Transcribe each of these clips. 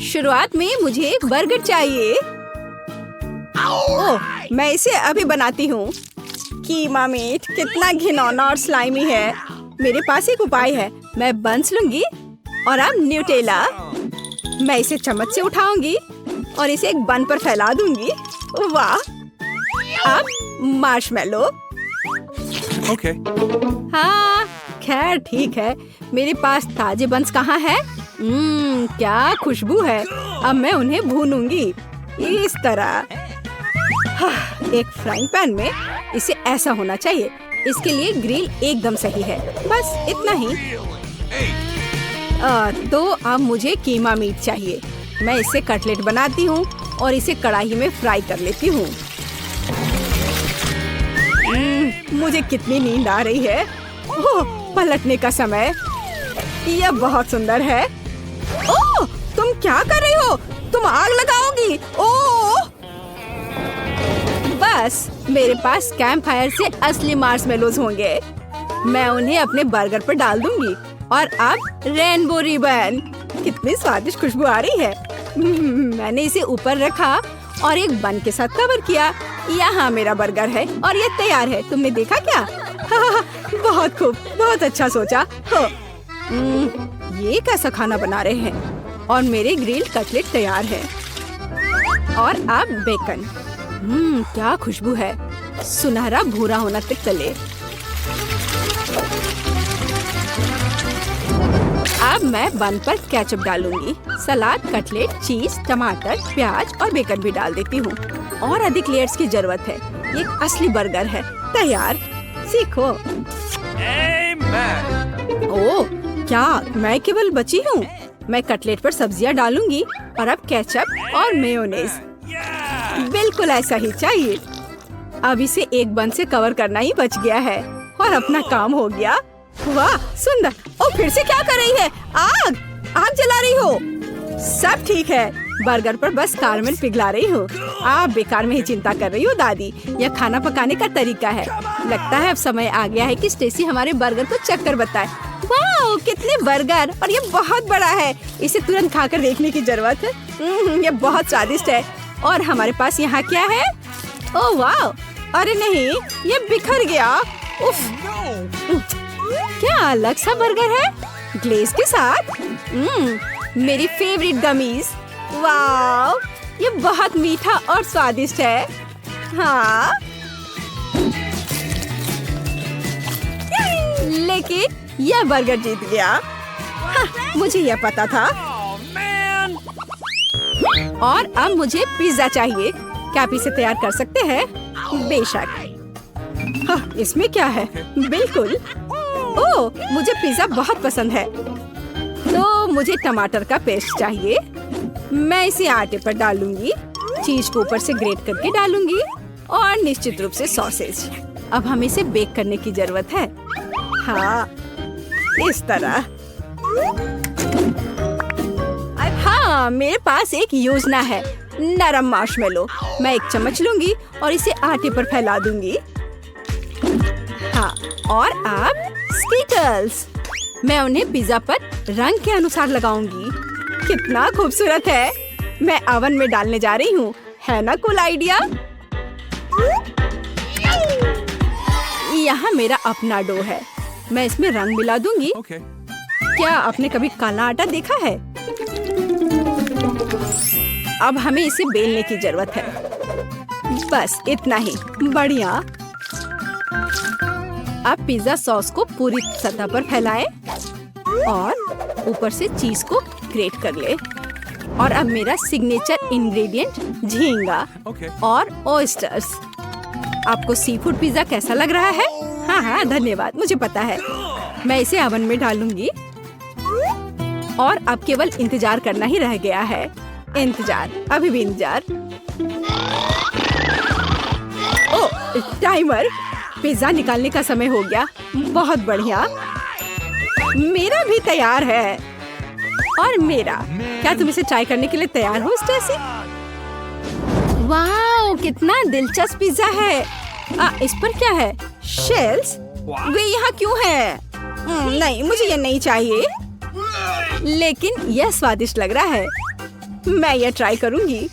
शुरुआत में मुझे एक बर्गर चाहिए। ओह, मैं इसे अभी बनाती हूँ। कीमा मीट कितना घिनौना और स्लाइमी है। मेरे पास एक उपाय है। मैं बंस लूंगी और अब न्यूटेला। मैं इसे चम्मच से उठाऊंगी और इसे एक बन पर फैला दूंगी। वाह! अब मार्शमेलो। Okay. हाँ, खैर ठीक है। मेरे पास ताजे बंस कहाँ है? क्या खुशबू है। अब मैं उन्हें भूनूंगी इस तरह। हाँ, एक फ्राइंग पैन में इसे ऐसा होना चाहिए। इसके लिए ग्रिल एकदम सही है। बस इतना ही। तो अब मुझे कीमा मीट चाहिए। मैं इससे कटलेट बनाती हूँ और इसे कढ़ाई में फ्राई कर लेती हूँ। मुझे कितनी नींद आ रही है। ओह, पलटने का समय। यह बहुत सुंदर है। ओह, तुम क्या कर रही हो? तुम आग लगाओगी। ओह! बस मेरे पास कैंप फायर से असली मार्शमेलोज होंगे। मैं उन्हें अपने बर्गर पर डाल दूंगी। और अब रेनबो रिबन। कितनी स्वादिष्ट खुशबू आ रही है। मैंने इसे ऊपर रखा और एक बन के साथ कवर किया। यहाँ मेरा बर्गर है और ये तैयार है। तुमने देखा क्या? बहुत खूब, बहुत अच्छा सोचा। ये कैसा खाना बना रहे हैं? और मेरे ग्रिल कटलेट तैयार है। और अब बेकन। क्या खुशबू है। सुनहरा भूरा होना तक चले। अब मैं बन पर केचप डालूंगी। सलाद, कटलेट, चीज, टमाटर, प्याज और बेकन भी डाल देती हूँ। और अधिक लेयर्स की जरूरत है। ये एक असली बर्गर है। तैयार। सीखो। ओह, क्या मैं केवल बची हूँ? मैं कटलेट पर सब्जियाँ डालूंगी और अब केचप और मेयोनेज। बिल्कुल ऐसा ही चाहिए। अब इसे एक बन से कवर करना ही बच गया है और अपना काम हो गया। वाह, सुंदर। ओ, फिर से क्या कर रही है? आग! आग जला रही हो। सब ठीक है। बर्गर पर बस कारमेल पिघला रही हूँ। आप बेकार में ही चिंता कर रही हो दादी। यह खाना पकाने का तरीका है। लगता है अब समय आ गया है कि स्टेसी हमारे बर्गर को चक्कर बताए। वाह, कितने बर्गर! और ये बहुत बड़ा है। इसे तुरंत खाकर देखने की जरूरत है। ये बहुत स्वादिष्ट है। और हमारे पास यहाँ क्या है? ओह वाह! अरे नहीं, ये बिखर गया। उफ! क्या अलग सा बर्गर है ग्लेज के साथ। मेरी फेवरेट गमीज। वाह, ये बहुत मीठा और स्वादिष्ट है। हाँ, लेकिन यह बर्गर जीत गया। हाँ, मुझे यह पता था। और अब मुझे पिज्जा चाहिए। क्या आप इसे तैयार कर सकते हैं? बेशक। हाँ, इसमें क्या है? बिल्कुल। ओह, मुझे पिज्जा बहुत पसंद है। तो मुझे टमाटर का पेस्ट चाहिए। मैं इसे आटे पर डालूंगी। चीज को ऊपर से ग्रेट करके डालूंगी और निश्चित रूप से सॉसेज। अब हमें इसे बेक करने की जरूरत है। हाँ, इस तरह। हाँ, मेरे पास एक योजना है। नरम मार्शमेलो। मैं एक चम्मच लूंगी और इसे आटे पर फैला दूंगी। हाँ, और अब स्कीटल्स। मैं उन्हें पिज्जा पर रंग के अनुसार लगाऊंगी। कितना खूबसूरत है। मैं ओवन में डालने जा रही हूँ। है ना कूल आइडिया? यहाँ मेरा अपना डो है। मैं इसमें रंग मिला दूंगी। Okay. क्या आपने कभी काला आटा देखा है? अब हमें इसे बेलने की जरूरत है। बस इतना ही। बढ़िया। अब पिज्जा सॉस को पूरी सतह पर फैलाएं और ऊपर से चीज को ग्रेट कर ले। और अब मेरा सिग्नेचर इंग्रेडिएंट झींगा और ऑयस्टर्स। आपको सी फूड पिज्जा कैसा लग रहा है? हाँ हाँ, धन्यवाद, मुझे पता है। मैं इसे ओवन में डालूंगी और अब केवल इंतजार करना ही रह गया है। इंतजार, अभी भी इंतजार। ओह, टाइमर। पिज्जा निकालने का समय हो गया। बहुत बढ़िया। मेरा भी तैयार है। और मेरा। क्या तुम इसे ट्राई करने के लिए तैयार हो स्टेसी? वाह, कितना दिलचस्प पिज्जा है। इस पर क्या है? शेल्स? वे यहाँ क्यों है? नहीं, मुझे ये नहीं चाहिए। लेकिन यह स्वादिष्ट लग रहा है। मैं ये ट्राई करूंगी।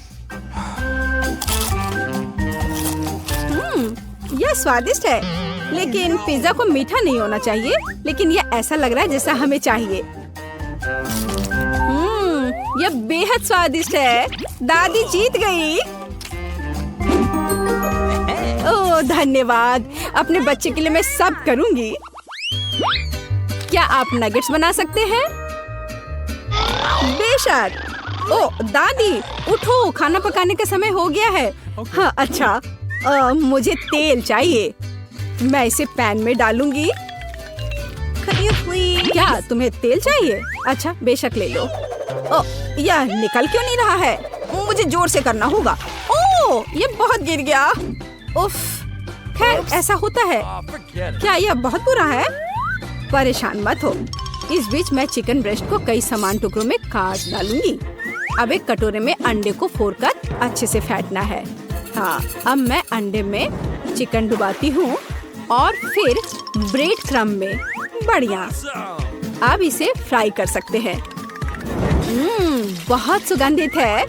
यह स्वादिष्ट है, लेकिन पिज्जा को मीठा नहीं होना चाहिए। लेकिन यह ऐसा लग रहा है जैसा हमें चाहिए। यह बेहद स्वादिष्ट है। दादी जीत गई। ओह धन्यवाद। अपने बच्चे के लिए मैं सब करूंगी। क्या आप नगेट्स बना सकते हैं? बेशक। ओह दादी उठो, खाना पकाने का समय हो गया है। हाँ अच्छा, मुझे तेल चाहिए। मैं इसे पैन में डालूंगी। क्या तुम्हें तेल चाहिए? अच्छा बेशक ले लो। ओह यह निकल क्यों नहीं रहा है? मुझे जोर से करना होगा। ओह ये बहुत गिर गया। उफ, खैर ऐसा होता है। क्या यह बहुत बुरा है? परेशान मत हो। इस बीच मैं चिकन ब्रेस्ट को कई समान टुकड़ों में काट डालूंगी। अब एक कटोरे में अंडे को फोड़कर अच्छे से फेंटना है। हाँ, अब मैं अंडे में चिकन डुबाती हूँ और फिर ब्रेड क्रम्ब में। बढ़िया। अब इसे फ्राई कर सकते हैं। बहुत सुगंधित है।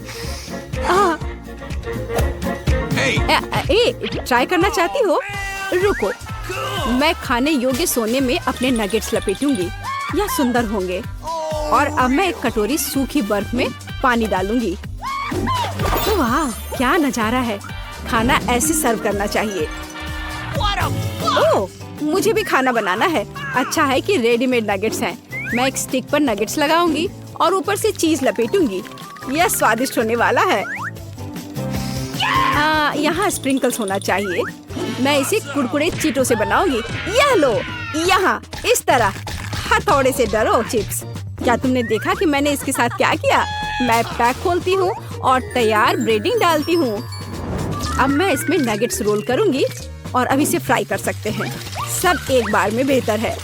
ट्राई करना चाहती हो? रुको, मैं खाने योग्य सोने में अपने नगेट्स लपेटूंगी। यह सुंदर होंगे। और अब मैं एक कटोरी सूखी बर्फ में पानी डालूंगी। वाह क्या नजारा है। खाना ऐसे सर्व करना चाहिए। ओह मुझे भी खाना बनाना है। अच्छा है कि रेडीमेड नगेट्स हैं। मैं एक स्टिक पर नगेट्स लगाऊंगी और ऊपर से चीज लपेटूंगी। यह स्वादिष्ट होने वाला है। यहाँ स्प्रिंकल्स होना चाहिए। मैं इसे कुरकुरे चीटों से बनाऊंगी। यह लो, यहाँ इस तरह हथौड़े से डरो चिप्स। क्या तुमने देखा कि मैंने इसके साथ क्या किया? मैं पैक खोलती हूँ और तैयार ब्रेडिंग डालती हूँ। अब मैं इसमें नगेट्स रोल करूंगी और अब इसे फ्राई कर सकते हैं। सब एक बार में बेहतर है।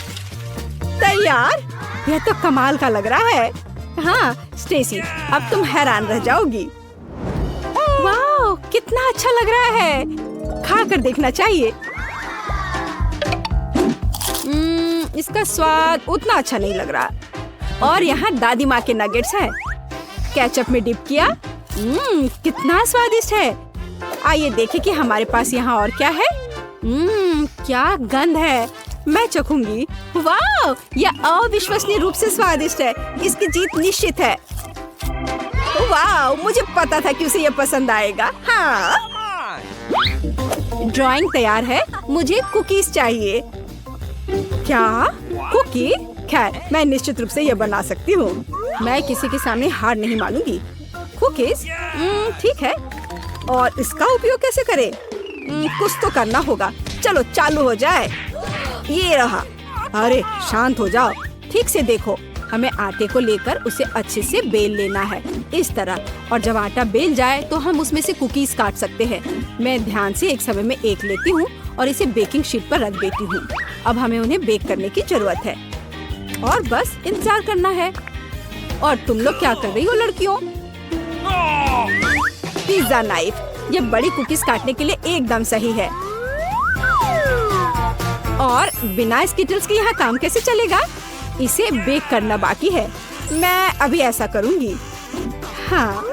तैयार। यह तो कमाल का लग रहा है। हाँ स्टेसी, अब तुम हैरान रह जाओगी। वाह कितना अच्छा लग रहा है। खाकर देखना चाहिए। इसका स्वाद उतना अच्छा नहीं लग रहा। और यहाँ दादी माँ के नगेट्स हैं। केचप में डिप किया। कितना स्वादिष्ट है। आइए देखें कि हमारे पास यहाँ और क्या है। क्या गंध है। मैं चखूंगी। वाह यह अविश्वसनीय रूप से स्वादिष्ट है। इसकी जीत निश्चित है। वाह मुझे पता था कि उसे यह पसंद आएगा। हाँ ड्राइंग तैयार है। मुझे कुकीज चाहिए। क्या कुकी? खैर मैं निश्चित रूप से यह बना सकती हूँ। मैं किसी के सामने हार नहीं मानूंगी। कुकीज ठीक है। और इसका उपयोग कैसे करें? कुछ तो करना होगा। चलो चालू हो जाए। ये रहा। अरे शांत हो जाओ। ठीक से देखो। हमें आटे को लेकर उसे अच्छे से बेल लेना है इस तरह। और जब आटा बेल जाए तो हम उसमें से कुकीज काट सकते हैं। मैं ध्यान से एक समय में एक लेती हूँ और इसे बेकिंग शीट पर रख देती हूँ। अब हमें उन्हें बेक करने की जरूरत है और बस इंतजार करना है। और तुम लोग क्या कर रही हो लड़कियों? Pizza knife. ये बड़ी कुकीज काटने के लिए एकदम सही है। और बिना स्किटल्स के यहाँ काम कैसे चलेगा? इसे बेक करना बाकी है। मैं अभी ऐसा करूँगी। हाँ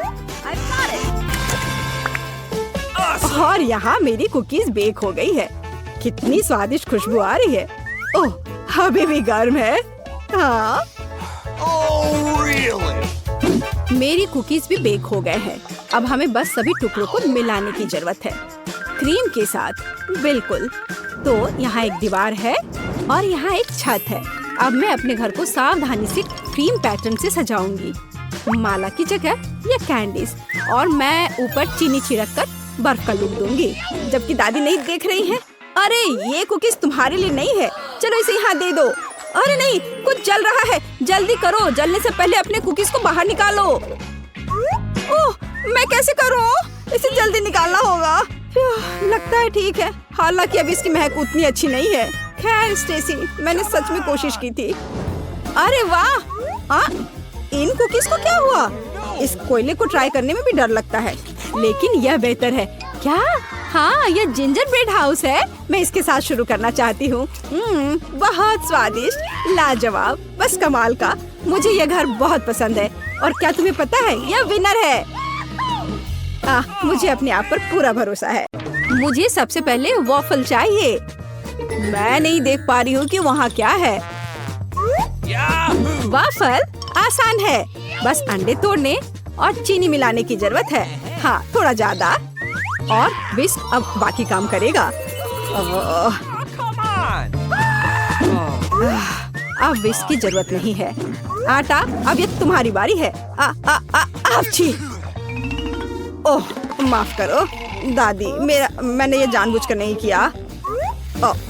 और यहाँ मेरी कुकीज बेक हो गई है। कितनी स्वादिष्ट खुशबू आ रही है। ओह अभी भी गर्म है। हाँ मेरी कुकीज भी बेक हो गए हैं। अब हमें बस सभी टुकड़ों को मिलाने की जरूरत है क्रीम के साथ। बिल्कुल। तो यहाँ एक दीवार है और यहाँ एक छत है। अब मैं अपने घर को सावधानी से क्रीम पैटर्न से सजाऊंगी। माला की जगह ये कैंडीज। और मैं ऊपर चीनी छिड़क कर बर्फ का लुक दूंगी जबकि दादी नहीं देख रही है। अरे ये कुकीज तुम्हारे लिए नहीं है। चलो इसे यहाँ दे दो। अरे नहीं कुछ जल रहा है। जल्दी करो। जलने से पहले अपने कुकीज को बाहर निकालो। ओह मैं कैसे करूँ? इसे जल्दी निकालना होगा। लगता है ठीक है। हालांकि अब इसकी महक उतनी अच्छी नहीं है। खैर स्टेसी, मैंने सच में कोशिश की थी। अरे वाह इन कुकीज को क्या हुआ? इस कोयले को ट्राई करने में भी डर लगता है, लेकिन यह बेहतर है। क्या? हाँ यह जिंजर ब्रेड हाउस है। मैं इसके साथ शुरू करना चाहती हूँ। बहुत स्वादिष्ट, लाजवाब, बस कमाल का। मुझे यह घर बहुत पसंद है। और क्या तुम्हें पता है, यह विनर है। मुझे अपने आप पर पूरा भरोसा है। मुझे सबसे पहले वॉफल चाहिए। मैं नहीं देख पा रही हूँ कि वहाँ क्या है। वॉफल आसान है, बस अंडे तोड़ने और चीनी मिलाने की जरूरत है। हाँ, थोड़ा ज्यादा, और विस्क अब बाकी काम करेगा। अब विस्क की जरूरत नहीं है। आटा, अब ये तुम्हारी बारी है। छी। ओह, माफ करो दादी, मैंने ये जानबूझकर नहीं किया।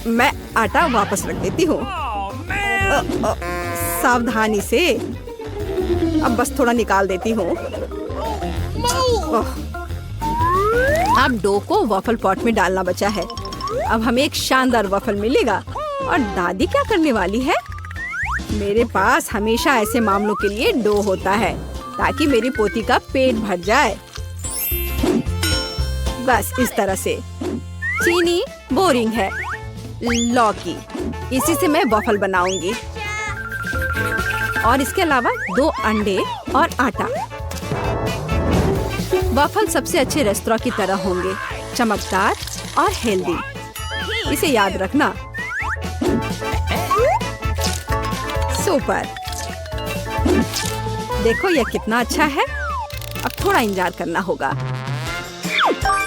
मैं आटा वापस रख देती हूँ। सावधानी से। अब बस थोड़ा निकाल देती हूँ। अब डो को वॉफल पॉट में डालना बचा है। अब हमें एक शानदार वॉफल मिलेगा। और दादी क्या करने वाली है? मेरे पास हमेशा ऐसे मामलों के लिए डो होता है, ताकि मेरी पोती का पेट भर जाए। बस इस तरह से। चीनी बोरिंग है। लौकी, इसी से मैं वॉफल बनाऊंगी। और इसके अलावा 2 अंडे और आटा। वॉफल सबसे अच्छे रेस्तरां की तरह होंगे, चमकदार और हेल्दी। इसे याद रखना। सुपर। देखो यह कितना अच्छा है। अब थोड़ा इंतजार करना होगा।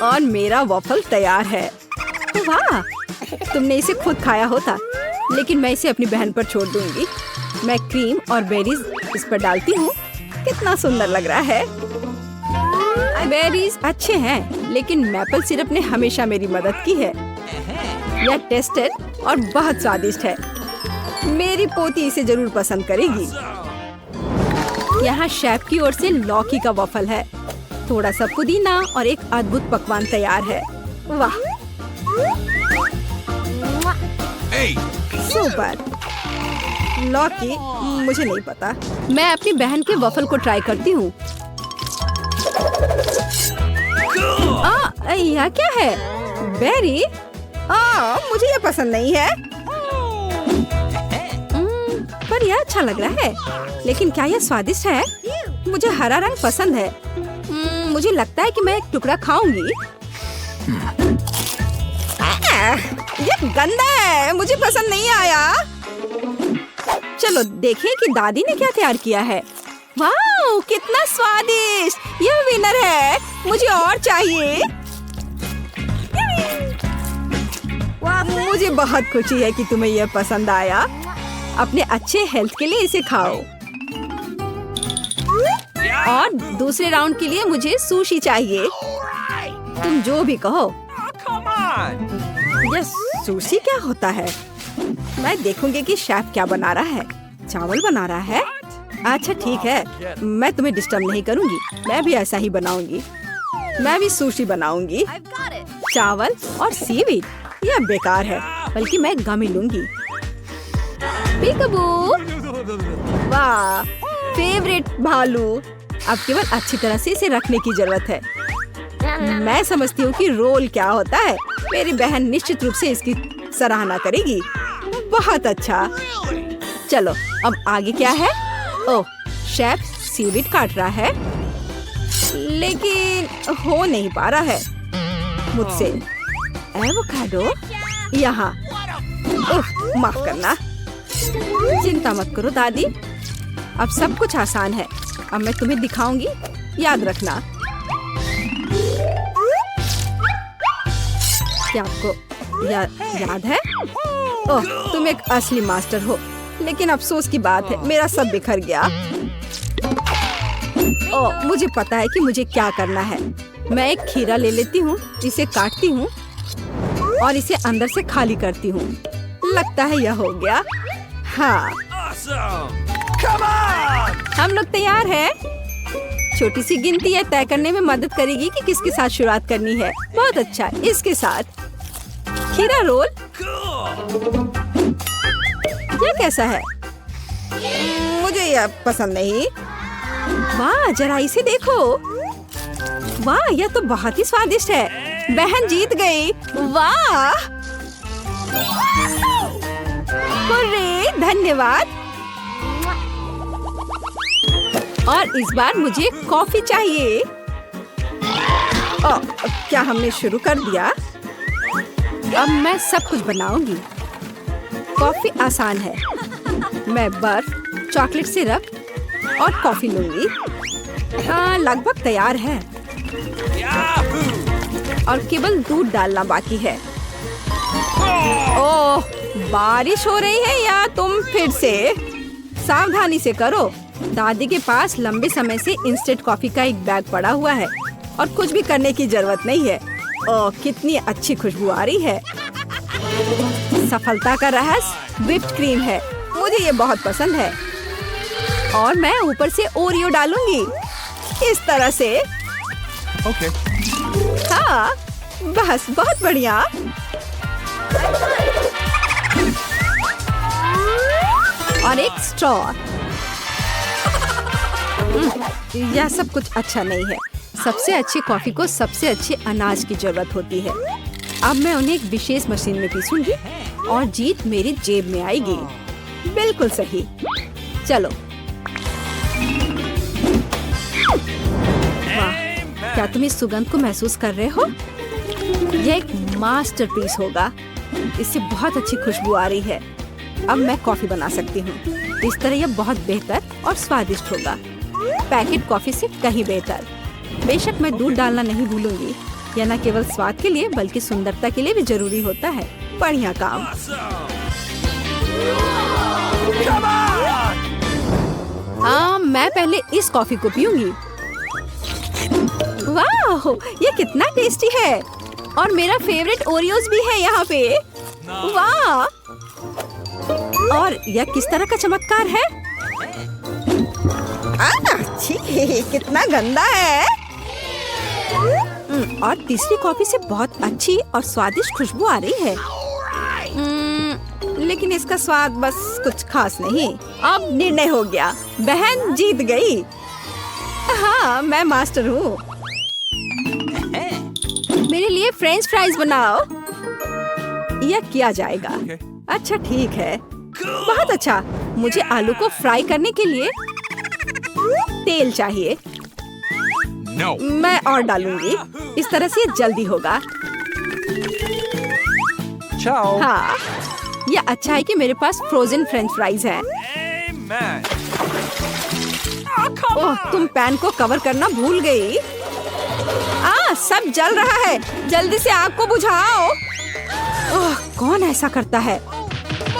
और मेरा वॉफल तैयार है। वाह, तुमने इसे खुद खाया होता, लेकिन मैं इसे अपनी बहन पर छोड़ दूंगी। मैं क्रीम और बेरीज इस पर डालती हूँ। कितना सुंदर लग रहा है। बेरीज अच्छे हैं, लेकिन मैपल सिरप ने हमेशा मेरी मदद की है। यह टेस्टेड और बहुत स्वादिष्ट है। मेरी पोती इसे जरूर पसंद करेगी। यहाँ शेफ की ओर से लौकी का वॉफल है। थोड़ा सा पुदीना और एक अद्भुत पकवान तैयार है। वाह, सुपर। लौकी, मुझे नहीं पता। मैं अपनी बहन के वॉफल को ट्राई करती हूँ। यह क्या है? बेरी? मुझे यह पसंद नहीं है। पर यह अच्छा लग रहा है। लेकिन क्या यह स्वादिष्ट है? मुझे हरा रंग पसंद है। मुझे लगता है कि मैं एक टुकड़ा खाऊंगी। यह गंदा है, मुझे पसंद नहीं आया। चलो देखें कि दादी ने क्या तैयार किया है। वाह, कितना स्वादिष्ट! यह विनर है। मुझे और चाहिए। मुझे बहुत खुशी है कि तुम्हें यह पसंद आया। अपने अच्छे हेल्थ के लिए इसे खाओ। और दूसरे राउंड के लिए मुझे सुशी चाहिए। तुम जो भी कहो। यह सुशी क्या होता है? मैं देखूंगी कि शेफ क्या बना रहा है। चावल बना रहा है? अच्छा ठीक है, मैं तुम्हें डिस्टर्ब नहीं करूंगी। मैं भी ऐसा ही बनाऊंगी। मैं भी सुशी बनाऊंगी। चावल और सीवीड, यह बेकार है, बल्कि मैं गमी लूंगी। पीकबू, वाह, फेवरेट भालू। अब केवल अच्छी तरह से इसे रखने की जरूरत है। मैं समझती हूँ कि रोल क्या होता है। मेरी बहन निश्चित रूप से इसकी सराहना करेगी। बहुत अच्छा। चलो अब आगे क्या है? ओह, शेफ सीवीड काट रहा है, लेकिन हो नहीं पा रहा है मुझसे। एवोकाडो यहाँ। माफ करना। चिंता मत करो दादी, अब सब कुछ आसान है। अब मैं तुम्हें दिखाऊंगी, याद रखना। क्या आपको याद है? ओह, तुम एक असली मास्टर हो। लेकिन अफसोस की बात है, मेरा सब बिखर गया। ओह, मुझे पता है कि मुझे क्या करना है। मैं एक खीरा ले लेती हूँ, इसे काटती हूँ और इसे अंदर से खाली करती हूँ। लगता है यह हो गया। हाँ, हम लोग तैयार हैं। छोटी सी गिनती यह तय करने में मदद करेगी कि किसके साथ शुरुआत करनी है। बहुत अच्छा, इसके साथ। खीरा रोल। यह कैसा है? मुझे यह पसंद नहीं। वाह, जरा इसे देखो। वाह, यह तो बहुत ही स्वादिष्ट है। बहन जीत गई। वाह, हुर्रे, धन्यवाद। और इस बार मुझे कॉफी चाहिए। क्या हमने शुरू कर दिया? अब मैं सब कुछ बनाऊंगी। कॉफी आसान है। मैं बर्फ, चॉकलेट सिरप और कॉफी लूंगी। लगभग तैयार है और केवल दूध डालना बाकी है। ओह, बारिश हो रही है या तुम फिर से? सावधानी से करो। दादी के पास लंबे समय से इंस्टेंट कॉफी का एक बैग पड़ा हुआ है और कुछ भी करने की जरूरत नहीं है। ओह, कितनी अच्छी खुशबू आ रही है। सफलता का रहस्य व्हिप्ड क्रीम है। मुझे ये बहुत पसंद है और मैं ऊपर से ओरियो डालूंगी इस तरह से। Okay. हाँ, बस बहुत बढ़िया। और एक स्ट्रॉ। यह सब कुछ अच्छा नहीं है। सबसे अच्छी कॉफी को सबसे अच्छे अनाज की जरूरत होती है। अब मैं उन्हें एक विशेष मशीन में पीसूंगी और जीत मेरी जेब में आएगी। बिल्कुल सही। चलो। वाह, क्या तुम इस सुगंध को महसूस कर रहे हो? यह एक मास्टरपीस होगा। इससे बहुत अच्छी खुशबू आ रही है। अब मैं कॉफी बना सकती हूँ। इस तरह यह बहुत बेहतर और स्वादिष्ट होगा। पैकेट कॉफी से कहीं बेहतर। बेशक मैं दूध डालना नहीं भूलूंगी। यह न केवल स्वाद के लिए बल्कि सुंदरता के लिए भी जरूरी होता है। बढ़िया काम। हाँ, मैं पहले इस कॉफी को पीऊंगी। वाह, ये कितना टेस्टी है। और मेरा फेवरेट ओरियोज भी है यहाँ पे। वाह, और यह किस तरह का चमत्कार है? छी, कितना गंदा है। और तीसरी कॉफी से बहुत अच्छी और स्वादिष्ट खुशबू आ रही है। लेकिन इसका स्वाद बस कुछ खास नहीं। अब निर्णय हो गया। बहन जीत गई। हाँ, मैं मास्टर हूँ। मेरे लिए फ्रेंच फ्राइज बनाओ। यह किया जाएगा। Okay. अच्छा, ठीक है। बहुत अच्छा। मुझे आलू को फ्राई करने के लिए तेल चाहिए। No. मैं और डालूंगी। इस तरह से ये जल्दी होगा। Ciao. हाँ, यह अच्छा है कि मेरे पास फ्रोजन फ्रेंच फ्राइज हैं। Amen. ओह, तुम पैन को कवर करना भूल गई। सब जल रहा है। जल्दी से आग को बुझाओ। ओह, कौन ऐसा करता है?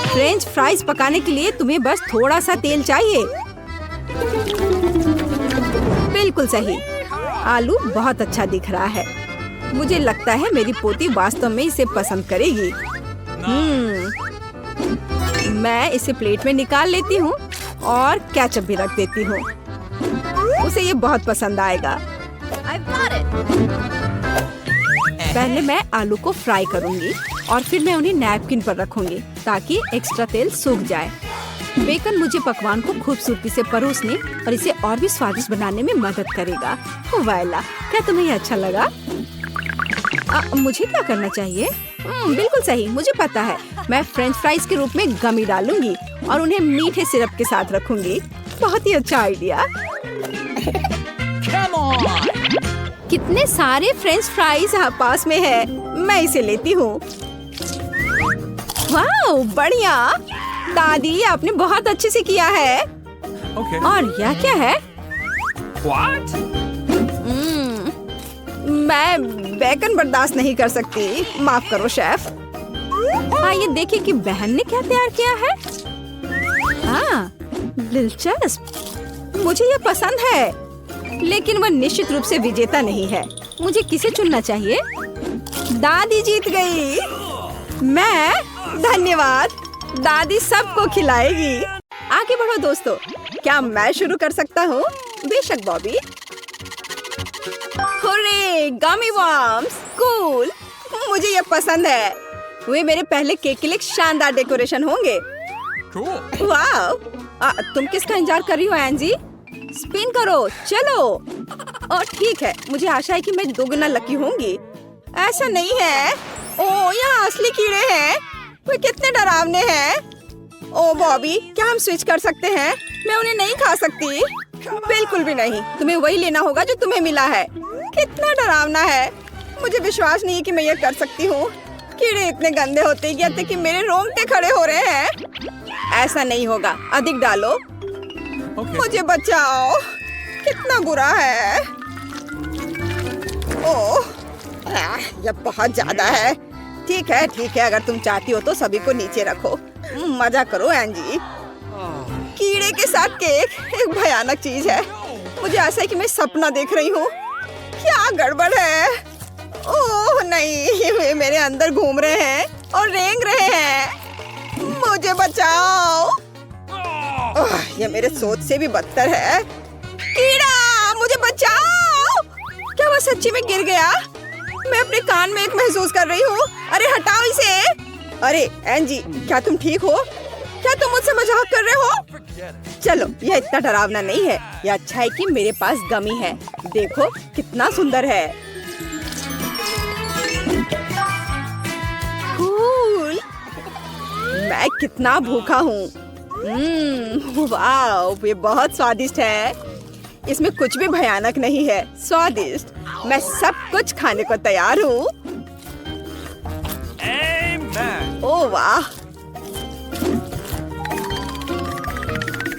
फ्रेंच फ्राइज पकाने के लिए तुम्हें बस थोड़ा सा तेल चाहिए। बिल्कुल सही। आलू बहुत अच्छा दिख रहा है। मुझे लगता है मेरी पोती वास्तव में इसे पसंद करेगी। मैं इसे प्लेट में निकाल लेती हूँ और केचप भी रख देती हूँ। उसे ये बहुत पसंद आएगा। पहले मैं आलू को फ्राई करूंगी और फिर मैं उन्हें नैपकिन पर रखूंगी ताकि एक्स्ट्रा तेल सूख जाए। बेकन मुझे पकवान को खूबसूरती से परोसने और इसे और भी स्वादिष्ट बनाने में मदद करेगा। वाइला, क्या तुम्हें ये अच्छा लगा? मुझे क्या करना चाहिए? बिल्कुल सही, मुझे पता है। मैं फ्रेंच फ्राइज के रूप में गमी डालूंगी और उन्हें मीठे सिरप के साथ रखूंगी। बहुत ही अच्छा आइडिया। कितने सारे फ्रेंच फ्राइज पास में है। मैं इसे लेती हूँ। वाह, बढ़िया। दादी, आपने बहुत अच्छे से किया है। Okay. और यह क्या है? What? मैं बेकन बर्दाश्त नहीं कर सकती। माफ करो शेफ। आइए देखिए कि बहन ने क्या तैयार किया है। हाँ, दिलचस्प। मुझे ये पसंद है, लेकिन वह निश्चित रूप से विजेता नहीं है। मुझे किसे चुनना चाहिए? दादी जीत गई। मैं? धन्यवाद। दादी सबको खिलाएगी। आगे बढ़ो दोस्तों। क्या मैं शुरू कर सकता हूँ? बेशक बॉबी। हुर्रे, गमी वर्म्स, कूल। मुझे ये पसंद है। वे मेरे पहले केक के लिए एक शानदार डेकोरेशन होंगे। Cool. वाह, तुम किसका इंतजार कर रही हो एंजी? स्पिन करो, चलो। और ठीक है, मुझे आशा है कि मैं दोगुना लकी होंगी। ऐसा नहीं है। ओह, यहाँ असली कीड़े हैं। वे कितने डरावने हैं। ओह बॉबी, क्या हम स्विच कर सकते हैं? मैं उन्हें नहीं खा सकती। बिल्कुल भी नहीं, तुम्हें वही लेना होगा जो तुम्हें मिला है। कितना डरावना है, मुझे विश्वास नहीं है कि मैं ये कर सकती हूँ। कीड़े इतने गंदे होते हैं कि मेरे रोंगटे खड़े हो रहे हैं। ऐसा नहीं होगा, अधिक डालो। Okay. मुझे बचाओ, कितना बुरा है। ओह, यह बहुत ज्यादा है। ठीक है, अगर तुम चाहती हो तो सभी को नीचे रखो। मजा करो एंजी। कीड़े के साथ केक एक भयानक चीज है। मुझे ऐसा है कि मैं सपना देख रही हूँ। क्या गड़बड़ है? ओह नहीं, वे मेरे अंदर घूम रहे हैं और रेंग रहे हैं। मुझे बचाओ। ये मेरे सोच से भी बदतर है। कीड़ा, मुझे बचाओ। क्या वो सच्ची में गिर गया? मैं अपने कान में एक महसूस कर रही हूँ। अरे हटाओ इसे। अरे एंजी, क्या तुम ठीक हो? क्या तुम मुझसे मजाक कर रहे हो? चलो, यह इतना डरावना नहीं है। यह अच्छा है कि मेरे पास गमी है। देखो कितना सुंदर है। कूल। मैं कितना भूखा हूँ। वाह, ये बहुत स्वादिष्ट है। इसमें कुछ भी भयानक नहीं है, स्वादिष्ट। मैं सब कुछ खाने को तैयार हूँ। Amen. ओह वाह,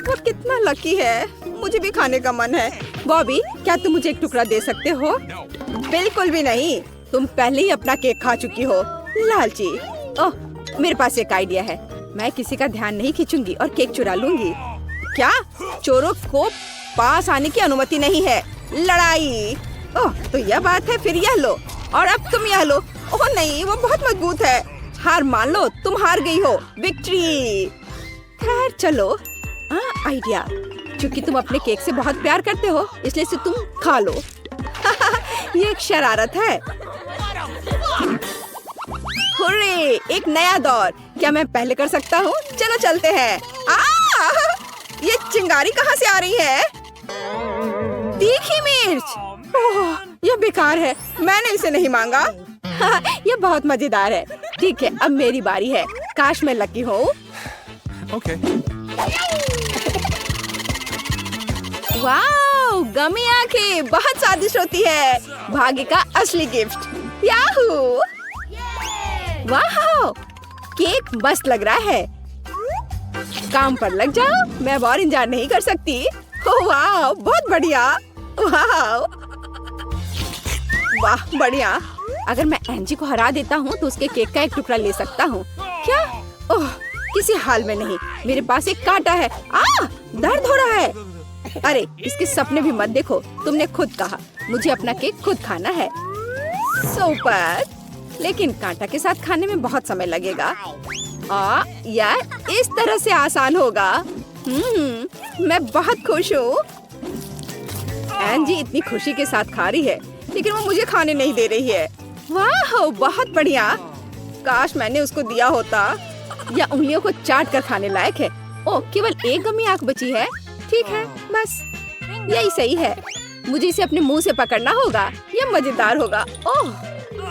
वो कितना लकी है। मुझे भी खाने का मन है। बॉबी, क्या तुम मुझे एक टुकड़ा दे सकते हो? बिल्कुल भी नहीं, तुम पहले ही अपना केक खा चुकी हो, लालची। ओह, मेरे पास एक आइडिया है। मैं किसी का ध्यान नहीं खींचूंगी और केक चुरा लूंगी। क्या? चोरों को पास आने की अनुमति नहीं है। लड़ाई। ओह, तो यह बात है। फिर यह लो और अब तुम यह लो। ओह नहीं, वो बहुत मजबूत है। हार मान लो, तुम हार गई हो। विक्ट्री। खैर चलो। आइडिया। क्योंकि तुम अपने केक से बहुत प्यार करते हो, इसलिए इसे तुम खा लो। ये एक शरारत है। हुर्रे, एक नया दौर। क्या मैं पहले कर सकता हूँ? चलो चलते हैं। ये चिंगारी कहाँ से आ रही है? तीखी मिर्च। ओह, यह बेकार है। मैंने इसे नहीं मांगा। यह बहुत मजेदार है। ठीक है, अब मेरी बारी है। काश मैं लकी हूँ। Okay. वाओ, गमी आंखें बहुत स्वादिष्ट होती है। भाग्य का असली गिफ्ट। याहू! वाह, केक मस्त लग रहा है। काम पर लग जाओ, मैं अब और इंतजार नहीं कर सकती। ओह वाह, बहुत बढ़िया। वाह वाह, बढ़िया। अगर मैं एंजी को हरा देता हूँ तो उसके केक का एक टुकड़ा ले सकता हूँ। क्या? ओह, किसी हाल में नहीं। मेरे पास एक कांटा है। दर्द हो रहा है। अरे, इसके सपने भी मत देखो। तुमने खुद कहा मुझे अपना केक खुद खाना है। सुपर। लेकिन कांटा के साथ खाने में बहुत समय लगेगा। यार, इस तरह से आसान होगा। मैं बहुत खुश हूँ। एंजी इतनी खुशी के साथ खा रही है, लेकिन वो मुझे खाने नहीं दे रही है। वाह, बहुत बढ़िया। काश मैंने उसको दिया होता। या उंगलियों को चाट कर खाने लायक है। ओह, केवल एक गमी आंख बची है। ठीक है, बस यही सही है। मुझे इसे अपने मुंह से पकड़ना होगा। यह मजेदार होगा। ओह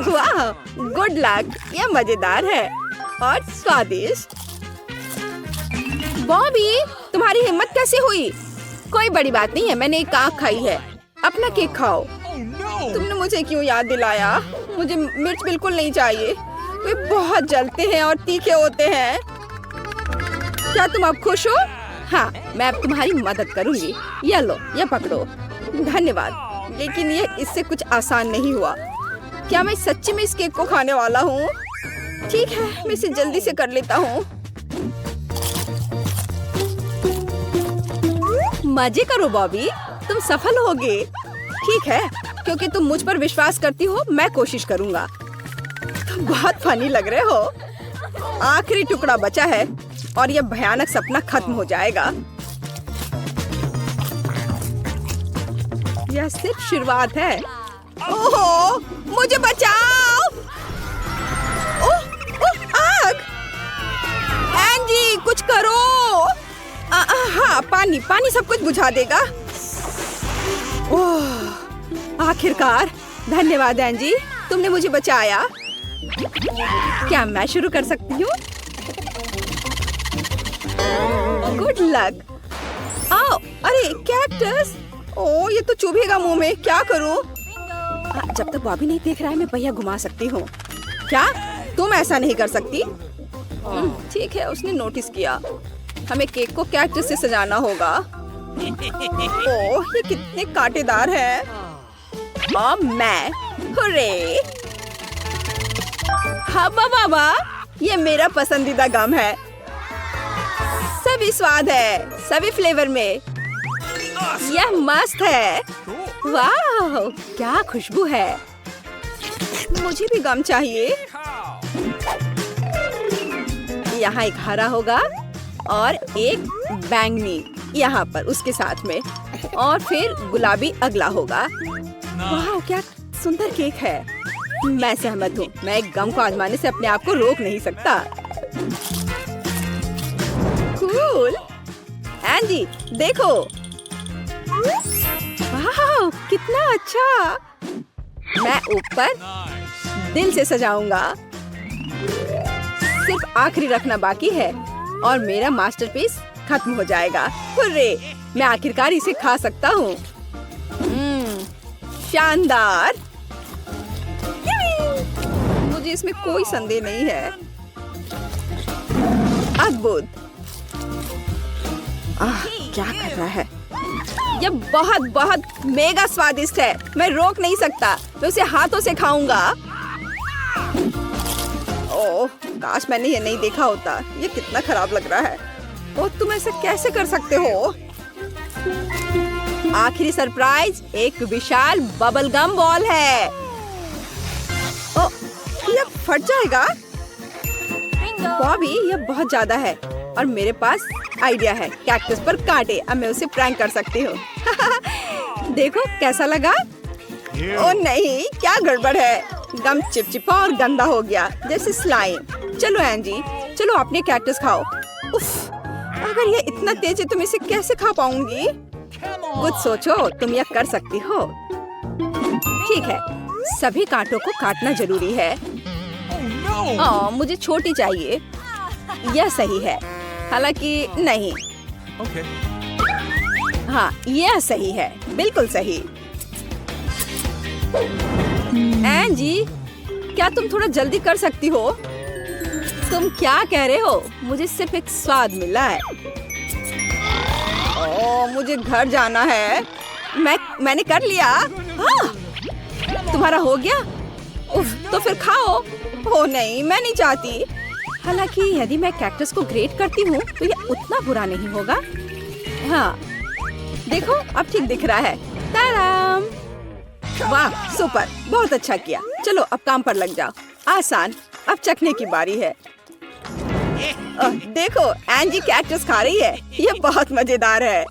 वाह, गुड लक। यह मजेदार है और स्वादिष्ट। बॉबी, तुम्हारी हिम्मत कैसे हुई? कोई बड़ी बात नहीं है, मैंने एक आंख खाई है। अपना केक खाओ। तुमने मुझे क्यों याद दिलाया? मुझे मिर्च बिल्कुल नहीं चाहिए। वे बहुत जलते हैं और तीखे होते हैं। क्या तुम अब खुश हो? हाँ, मैं अब तुम्हारी मदद करूंगी। ये लो, ये पकड़ो। धन्यवाद। लेकिन ये इससे कुछ आसान नहीं हुआ। क्या मैं सच्ची में इस केक को खाने वाला हूँ? ठीक है, मैं इसे जल्दी से कर लेता हूँ। मजे करो बॉबी, तुम सफल होगे। ठीक है, क्योंकि तुम मुझ पर विश्वास करती हो, मैं कोशिश करूँगा। तुम बहुत फनी लग रहे हो। आखिरी टुकड़ा बचा है और यह भयानक सपना खत्म हो जाएगा। यह सिर्फ शुरुआत है। ओहो, मुझे बचाओ। ओह, आग। एंजी, कुछ करो। हाँ, पानी सब कुछ बुझा देगा। ओह, आखिरकार। धन्यवाद एंजी, तुमने मुझे बचाया। क्या मैं शुरू कर सकती हूँ? Good luck. आओ, अरे कैक्टस! ओ, ये तो चुभेगा मुंह में, क्या करूं? जब तक बॉबी नहीं देख रहा है मैं पहिया घुमा सकती हूँ। क्या तुम ऐसा नहीं कर सकती? ठीक है, उसने नोटिस किया। हमें केक को कैक्टस से सजाना होगा। ओह, ये कितने कांटेदार है। और मैं, हुर्रे! हब्बा बाबा, ये मेरा पसंदीदा गम है। सभी स्वाद है, सभी फ्लेवर में। यह मस्त है। वाह, क्या खुशबू है। मुझे भी गम चाहिए। यहाँ एक हरा होगा और एक बैंगनी यहाँ पर उसके साथ में, और फिर गुलाबी अगला होगा। वाह, क्या सुंदर केक है। मैं सहमत हूँ। मैं एक गम को आजमाने से अपने आप को रोक नहीं सकता। कूल। एंजी, देखो। वाह, कितना अच्छा। मैं ऊपर दिल से सजाऊंगा। सिर्फ आखिरी रखना बाकी है और मेरा मास्टरपीस खत्म हो जाएगा। हुर्रे! मैं आखिरकार इसे खा सकता हूँ। शानदार। मुझे इसमें कोई संदेह नहीं है। अद्भुत। क्या कर रहा है? यह बहुत बहुत मेगा स्वादिष्ट है। मैं रोक नहीं सकता। मैं उसे हाथों से खाऊंगा। ओह, काश मैंने ये नहीं देखा होता। ये कितना खराब लग रहा है। ओह, तुम ऐसे कैसे कर सकते हो? आखिरी सरप्राइज एक विशाल बबल गम बॉल है। ओह, यह फट जाएगा। बॉबी, यह बहुत ज्यादा है और मेरे पास आइडिया है। कैक्टस पर कांटे। अब मैं उसे प्रैंक कर सकती हूँ। देखो कैसा लगा। ओह नहीं, क्या गड़बड़ है। गम चिपचिपा और गंदा हो गया, जैसे स्लाइम। चलो एंजी, चलो अपने कैक्टस खाओ। उफ, अगर ये इतना तेज है तो मैं इसे कैसे खा पाऊंगी? कुछ सोचो, तुम यह कर सकती हो। ठीक है, सभी कांटों को काटना जरूरी है। मुझे छोटी चाहिए। यह सही है, हालांकि नहीं। Okay. हाँ, यह सही है, बिल्कुल सही। एंजी, क्या तुम थोड़ा जल्दी कर सकती हो? तुम क्या कह रहे हो? मुझे सिर्फ एक स्वाद मिला है। ओह, मुझे घर जाना है। मैंने कर लिया। तुम्हारा हो गया? उफ, तो फिर खाओ। ओह नहीं, मैं नहीं चाहती। हालांकि यदि मैं कैक्टस को ग्रेट करती हूँ तो यह उतना बुरा नहीं होगा। हाँ, देखो अब ठीक दिख रहा है। ताराम! वाह, सुपर, बहुत अच्छा किया। चलो अब काम पर लग जाओ। आसान। अब चखने की बारी है। देखो, एंजी कैक्टस खा रही है। यह बहुत मजेदार है।